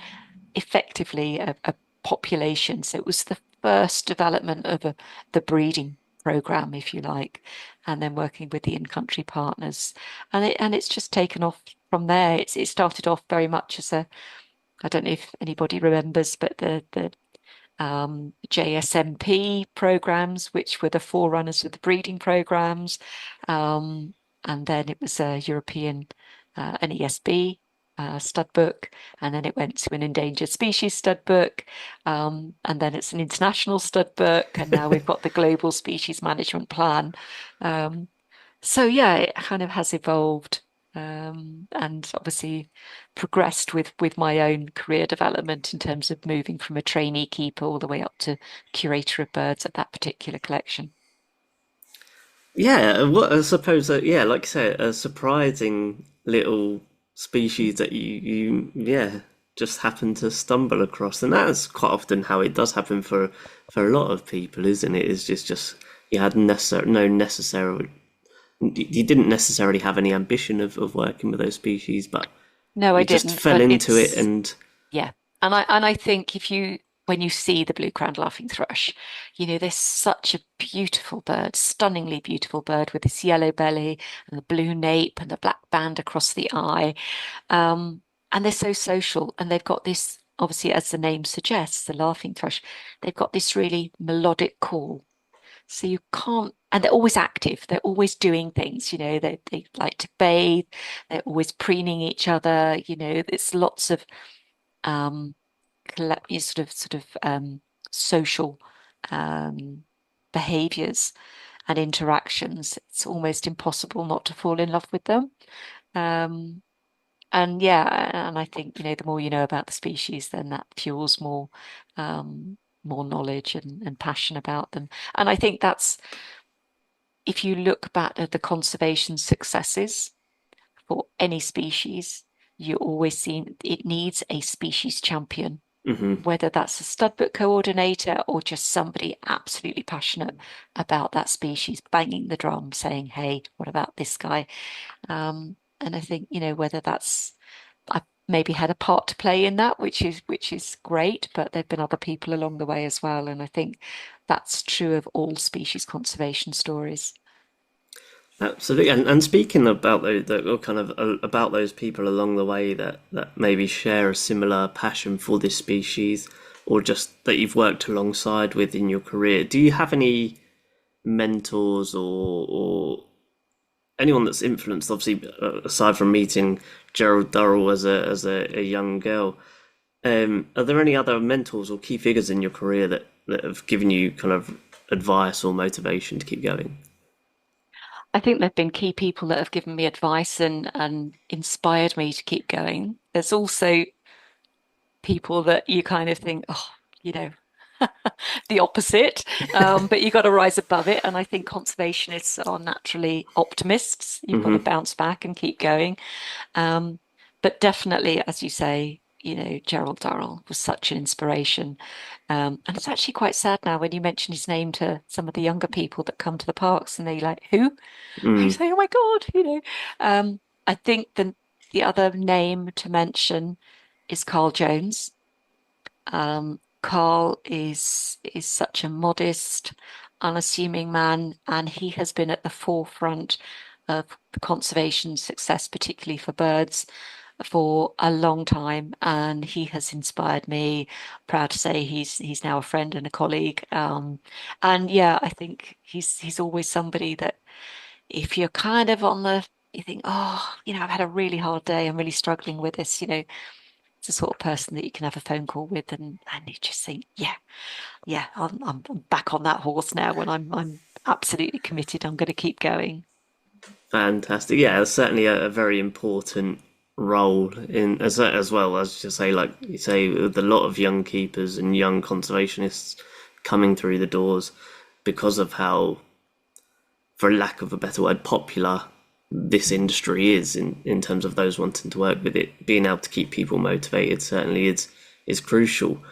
effectively a population. So it was the first development of the breeding program, if you like, and then working with the in-country partners. And it's just taken off from there. It started off very much as I don't know if anybody remembers, but the JSMP programs, which were the forerunners of the breeding programs. Um, and then it was a European, an ESB stud book, and then it went to an endangered species stud book, and then it's an international stud book, and now we've got the global species management plan. Um, so yeah, it kind of has evolved, and obviously progressed with my own career development in terms of moving from a trainee keeper all the way up to curator of birds at that particular collection. Yeah, what I suppose that yeah, like I said, a surprising little species that you just happen to stumble across, and that's quite often how it does happen for a lot of people, isn't it? Is just you had no necessary you didn't necessarily have any ambition of working with those species, but No, I you just didn't, fell but into it it's and yeah. And I think if you when you see the blue-crowned laughing thrush, there's such a beautiful bird, stunningly beautiful bird with this yellow belly and the blue nape and the black band across the eye. Um, and they're so social, and they've got this, obviously, as the name suggests, the laughing thrush, they've got this really melodic call. So you can't, and they're always active. They're always doing things, they like to bathe. They're always preening each other. It's lots of um, social um, behaviors and interactions. It's almost impossible not to fall in love with them. Um, and yeah, and I think, the more you know about the species, then that fuels more knowledge and passion about them. And I think that's, if you look back at the conservation successes for any species, you always see it needs a species champion, mhm. whether that's a stud book coordinator or just somebody absolutely passionate about that species, banging the drum, saying, "Hey, what about this guy?" And I think, whether that's I maybe had a part to play in that, which is great, but there've been other people along the way as well. And I think that's true of all species conservation stories. Absolutely, and speaking about or kind of about those people along the way that maybe share a similar passion for this species, or just that you've worked alongside with in your career, do you have any mentors or anyone that's influenced? Obviously, aside from meeting Gerald Durrell as a young girl, are there any other mentors or key figures in your career that have given you kind of advice or motivation to keep going? I think there've been key people that have given me advice and inspired me to keep going. There's also people that you kind of think, oh, you know, the opposite, but you've got to rise above it. And I think conservationists are naturally optimists. You've got to Hmm. bounce back and keep going. Um, but definitely, as you say, Gerald Durrell was such an inspiration. And it's actually quite sad now when you mention his name to some of the younger people that come to the parks and they like, who? I Mm. say, oh my God. I think the other name to mention is Carl Jones. Carl is such a modest, unassuming man, and he has been at the forefront of the conservation success, particularly for birds, for a long time. And he has inspired me. Proud to say he's now a friend and a colleague. And yeah, I think he's always somebody that if you're kind of on the you think, oh, I've had a really hard day. I'm really struggling with this. It's the sort of person that you can have a phone call with, and you just think, yeah, yeah, I'm back on that horse now, and I'm absolutely committed. I'm going to keep going. Fantastic. Yeah, it's certainly a very important role in as well as you say, like you say, with a lot of young keepers and young conservationists coming through the doors because of how, for lack of a better word, popular this industry is in terms of those wanting to work with it. Being able to keep people motivated certainly is crucial.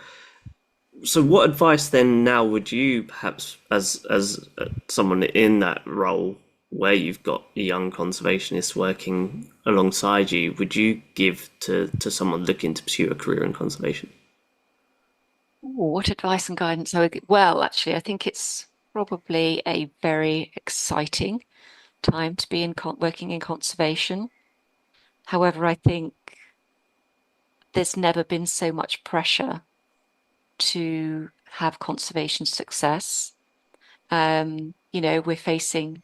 So, what advice then now would you perhaps, as someone in that role where you've got young conservationists working alongside you, would you give to someone looking to pursue a career in conservation? Ooh, what advice and guidance I would give? Well, actually, I think it's probably a very exciting time to be working in conservation. However, I think there's never been so much pressure to have conservation success. We're facing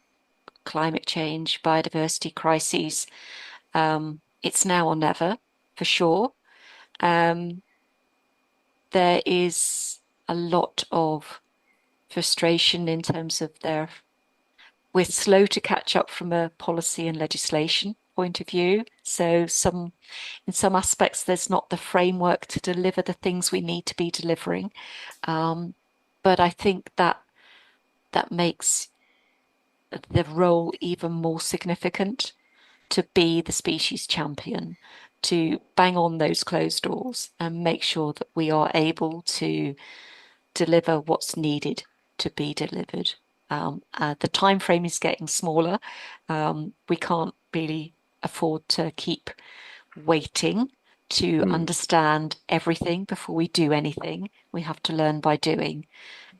climate change, biodiversity crises. It's now or never, for sure. Um, there is a lot of frustration in terms of we're slow to catch up from a policy and legislation point of view. So in some aspects, there's not the framework to deliver the things we need to be delivering. Um, but I think that makes the role even more significant to be the species champion, to bang on those closed doors and make sure that we are able to deliver what's needed to be delivered. The time frame is getting smaller. We can't really afford to keep waiting to Mm. understand everything before we do anything. We have to learn by doing.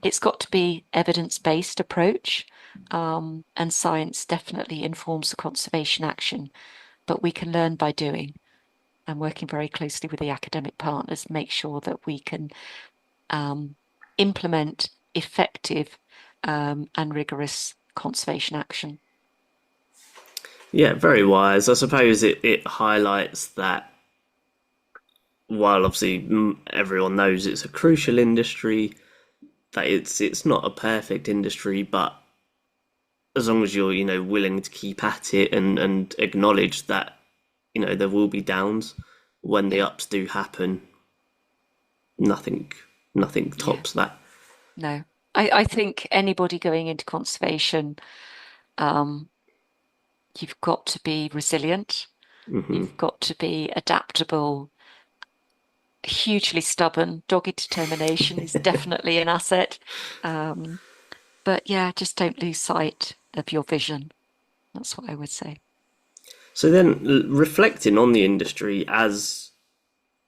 It's got to be evidence-based approach, and science definitely informs the conservation action, but we can learn by doing and working very closely with the academic partners, make sure that we can implement effective and rigorous conservation action. Yeah, very wise. I suppose it highlights that while obviously everyone knows it's a crucial industry, that it's not a perfect industry, but as long as you're willing to keep at it and acknowledge that there will be downs when the Yeah, ups do happen, nothing nothing yeah, tops that. no. I think anybody going into conservation, um, you've got to be resilient, Hmm. you've got to be adaptable, hugely stubborn. Dogged determination is definitely an asset. Um, but yeah, just don't lose sight of your vision. That's what I would say. So then, reflecting on the industry as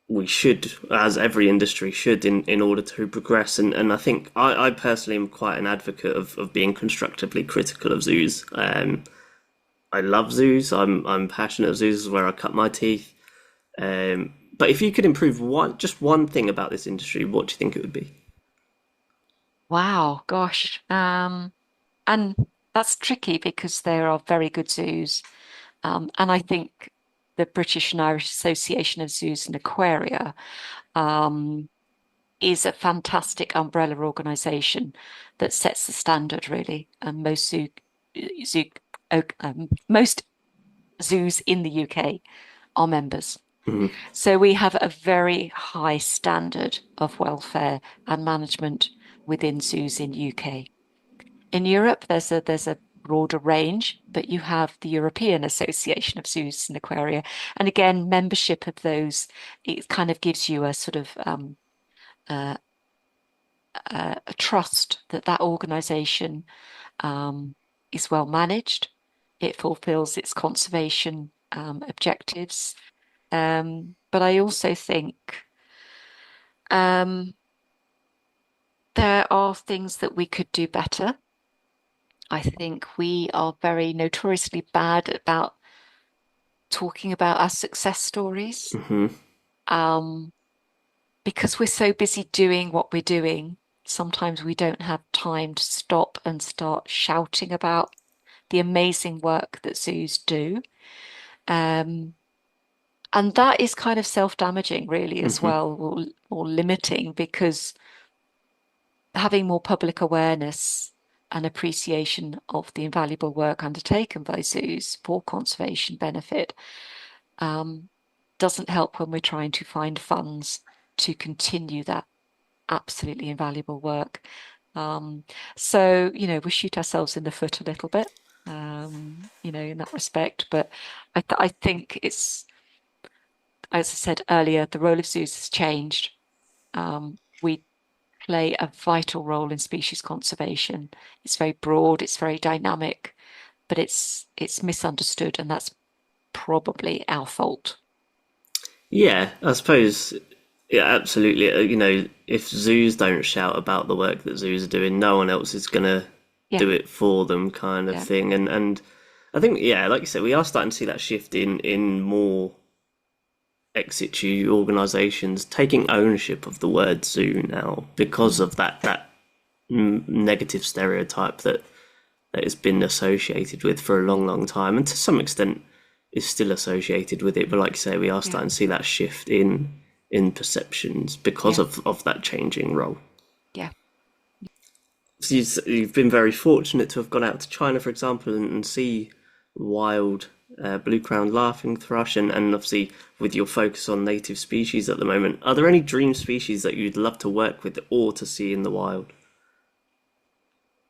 we should, as every industry should, in order to progress. And I think I personally am quite an advocate of being constructively critical of zoos. I love zoos. I'm passionate of zoos. This is where I cut my teeth. But if you could improve just one thing about this industry, what do you think it would be? Wow, gosh. And that's tricky because there are very good zoos. And I think the British and Irish Association of Zoos and Aquaria um, is a fantastic umbrella organisation that sets the standard, really. And zoo, most zoos in the UK are members. Mhm. So we have a very high standard of welfare and management within zoos in UK. In Europe, there's a broader range, but you have the European Association of Zoos and Aquaria. And again, membership of those, it kind of gives you a sort of uh, a trust that that organization is well managed. It fulfills its conservation objectives. But I also think um, there are things that we could do better. I think we are very notoriously bad about talking about our success stories. Mhm. Um, because we're so busy doing what we're doing, sometimes we don't have time to stop and start shouting about the amazing work that zoos do. Um, and that is kind of self-damaging, really, as Hmm. well, or limiting, because having more public awareness and appreciation of the invaluable work undertaken by zoos for conservation benefit um, doesn't help when we're trying to find funds to continue that absolutely invaluable work. Um, so, we shoot ourselves in the foot a little bit, in that respect. But I think it's, as I said earlier, the role of zoos has changed. We play a vital role in species conservation. It's very broad, it's very dynamic, but it's misunderstood, and that's probably our fault. Yeah, I suppose. Yeah, absolutely. If zoos don't shout about the work that zoos are doing, no one else is gonna Yeah, do it for them, kind of yeah, thing. And I think, yeah, like you said, we are starting to see that shift in more ex situ organisations taking ownership of the word zoo now because mm, of that negative stereotype that it's been associated with for a yeah, long, long time, and to some extent is still associated with it. But like you say, we are yeah, starting to see that shift in perceptions because yeah, of that changing role. yeah. So you've been very fortunate to have gone out to China, for example, and see wild blue-crowned laughing thrush, and obviously with your focus on native species at the moment, are there any dream species that you'd love to work with or to see in the wild?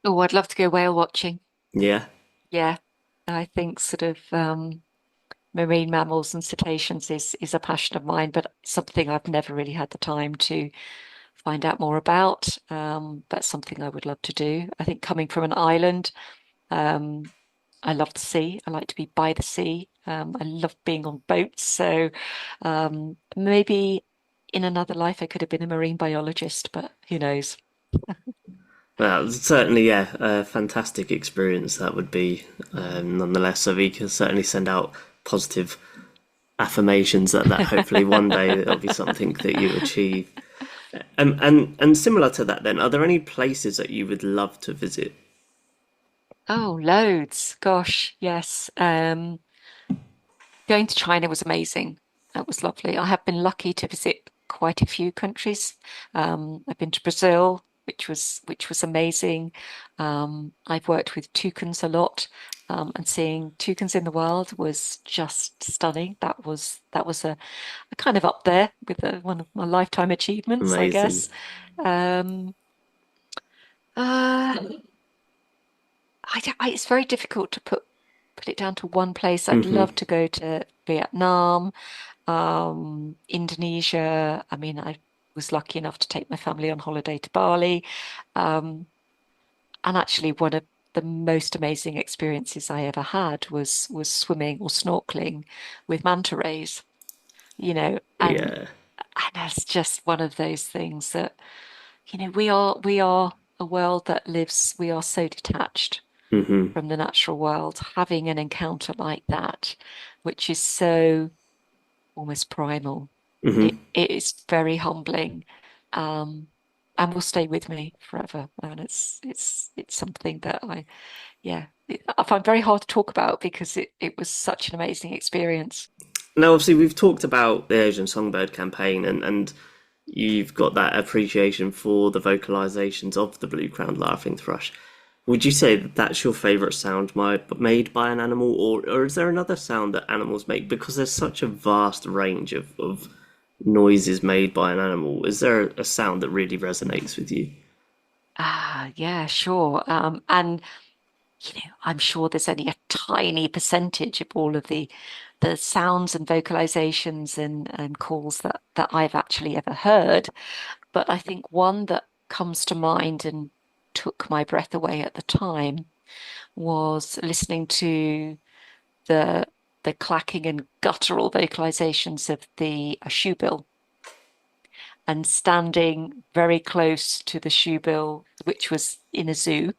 Oh, I'd love to go whale watching. Yeah, Yeah, I think sort of marine mammals and cetaceans is a passion of mine, but something I've never really had the time to find out more about. But something I would love to do. I think coming from an island, um, I love the sea. I like to be by the sea. I love being on boats. So maybe in another life I could have been a marine biologist, but who knows? well, certainly, yeah, a fantastic experience that would be, Mm. nonetheless. So we can certainly send out positive affirmations that hopefully one day it'll be something that you achieve. And similar to that, then, are there any places that you would love to visit? Oh, loads. Gosh, yes. Going to China was amazing. That was lovely. I have been lucky to visit quite a few countries. I've been to Brazil, which was amazing. I've worked with toucans a lot, and seeing toucans in the wild was just stunning. That was a kind of up there with one of my lifetime achievements, I Amazing. guess. Um, uh, it's very difficult to put it down to one place. I'd Hmm. love to go to Vietnam, Indonesia. I mean, I was lucky enough to take my family on holiday to Bali. Um, and actually, one of the most amazing experiences I ever had was swimming or snorkeling with manta rays, and Yeah. it's just one of those things that, we are a world that lives, we are so detached Hmm. from the natural world. Having an encounter like that, which is so almost primal. Hmm. It is very humbling, um, and will stay with me forever. And it's something that I find very hard to talk about because it was such an amazing experience. Now, obviously, we've talked about the Asian Songbird campaign, and you've got that appreciation for the vocalizations of the blue-crowned laughing thrush. Would you say that that's your favorite sound made by an animal, or is there another sound that animals make? Because there's such a vast range of noises made by an animal. Is there a sound that really resonates with you? Ah, yeah, sure. And I'm sure there's only a tiny percentage of all of the sounds and vocalizations and calls that I've actually ever heard. But I think one that comes to mind and took my breath away at the time was listening to the the clacking and guttural vocalizations of the shoebill, and standing very close to the shoebill, which was in a zoo.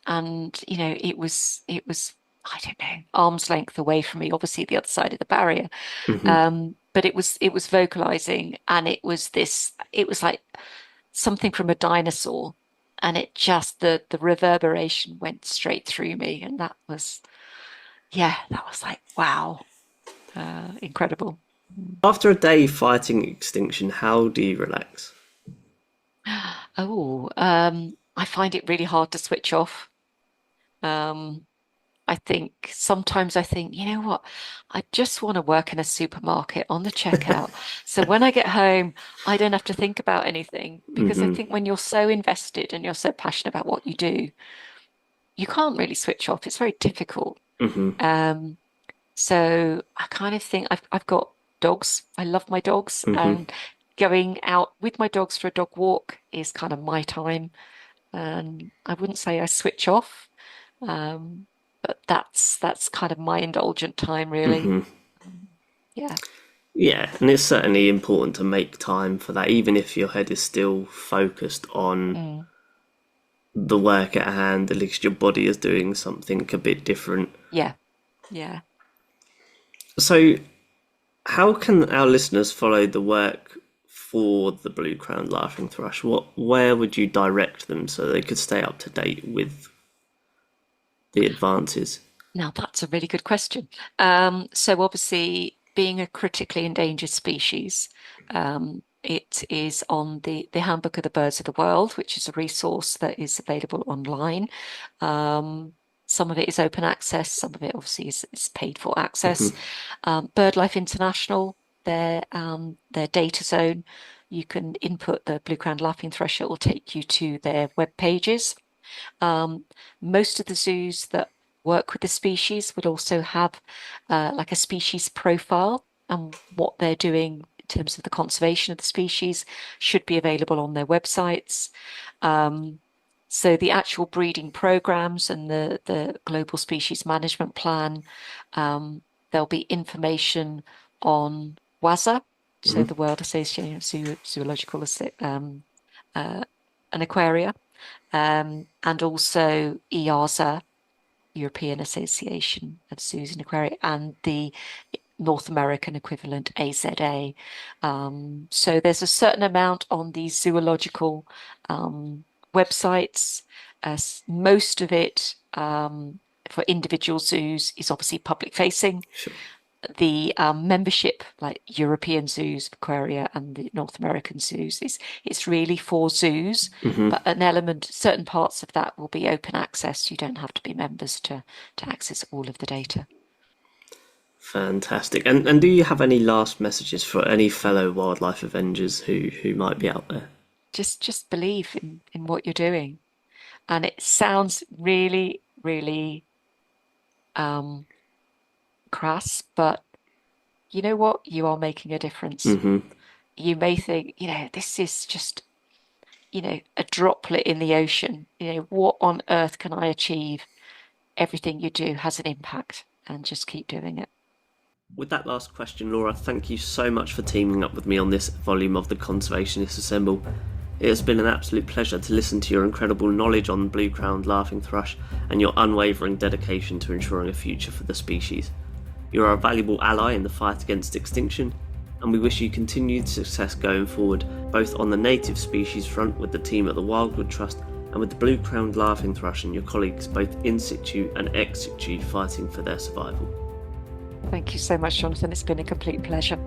And it was I don't know, arm's length away from me, obviously the other side of the barrier. Hmm. But it was vocalizing, and it was like something from a dinosaur. and it just the reverberation went straight through me, and that was like wow, incredible. After a day fighting extinction, how do you relax? Oh, I find it really hard to switch off. Um, I think sometimes I think, you know what, I just want to work in a supermarket on the checkout. So when I get home, I don't have to think about anything because I Hmm. think when you're so invested and you're so passionate about what you do, you can't really switch off. It's very difficult. Hmm. Um, so I kind of think I've got dogs. I love my dogs, Hmm. and going out with my dogs for a dog walk is kind of my time. And I wouldn't say I switch off, um, but that's kind of my indulgent time, really. Hmm. Yeah. Yeah, and it's certainly important to make time for that, even if your head is still focused on Mm. the work at hand. At least your body is doing something a bit different. Yeah. Yeah. So, how can our listeners follow the work for the blue-crowned laughing thrush? Where would you direct them so they could stay up to date with the advances? Now that's a really good question. So obviously, being a critically endangered species, it is on the Handbook of the Birds of the World, which is a resource that is available online. Um, some of it is open access, some of it obviously is paid for access. BirdLife International, their data zone, you can input the blue-crowned laughing thrush. It will take you to their web pages. Um, Most of the zoos that work with the species would also have like a species profile, and what they're doing in terms of the conservation of the species should be available on their websites. Um, so the actual breeding programs and the global species management plan, there'll be information on WASA, so the World Association of Zoological uh, and Aquaria, and also EASA, European Association of Zoos and Aquaria, and the North American equivalent AZA. So there's a certain amount on these zoological websites. Most of it for individual zoos is obviously public facing. Sure. The membership, like European zoos, Aquaria, and the North American zoos, it's really for zoos, but an element, certain parts of that will be open access. You don't have to be members to access all of the data. Fantastic. And do you have any last messages for any fellow wildlife avengers who might be out there? Just believe in what you're doing. And it sounds really, really um, crass, but you know what? You are making a difference. Hmm. You may think, this is just a droplet in the ocean. What on earth can I achieve? Everything you do has an impact, and just keep doing it. With that last question, Laura, thank you so much for teaming up with me on this volume of the Conservationists Assemble. It has been an absolute pleasure to listen to your incredible knowledge on blue-crowned laughing thrush and your unwavering dedication to ensuring a future for the species. You are a valuable ally in the fight against extinction, and we wish you continued success going forward, both on the native species front with the team at the Wildwood Trust and with the blue-crowned laughing thrush and your colleagues both in situ and ex situ fighting for their survival. Thank you so much, Jonathan. It's been a complete pleasure.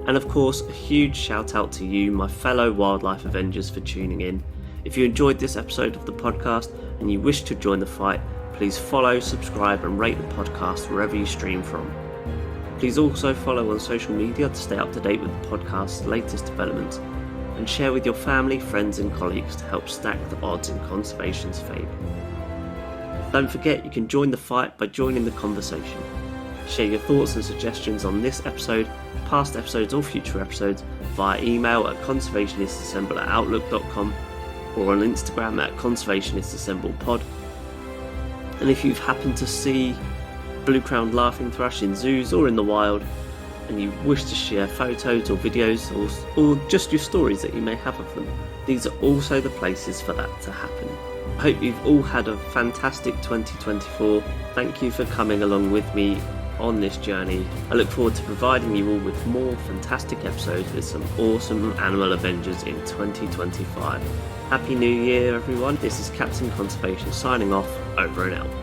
And of course, a huge shout out to you, my fellow wildlife avengers, for tuning in. If you enjoyed this episode of the podcast and you wish to join the fight, please follow, subscribe and rate the podcast wherever you stream from. Please also follow on social media to stay up to date with the podcast's latest developments, and share with your family, friends and colleagues to help stack the odds in conservation's favour. Don't forget you can join the fight by joining the conversation. Share your thoughts and suggestions on this episode, past episodes or future episodes via email at conservationists@outlook.com or on Instagram at conservationistassemblepod. And if you've happened to see blue-crowned laughing thrush in zoos or in the wild, and you wish to share photos or videos or just your stories that you may have of them, these are also the places for that to happen. I hope you've all had a fantastic 2024. Thank you for coming along with me on this journey. I look forward to providing you all with more fantastic episodes with some awesome animal avengers in 2025. Happy New Year, everyone. This is Captain Conservation signing off. Over and out.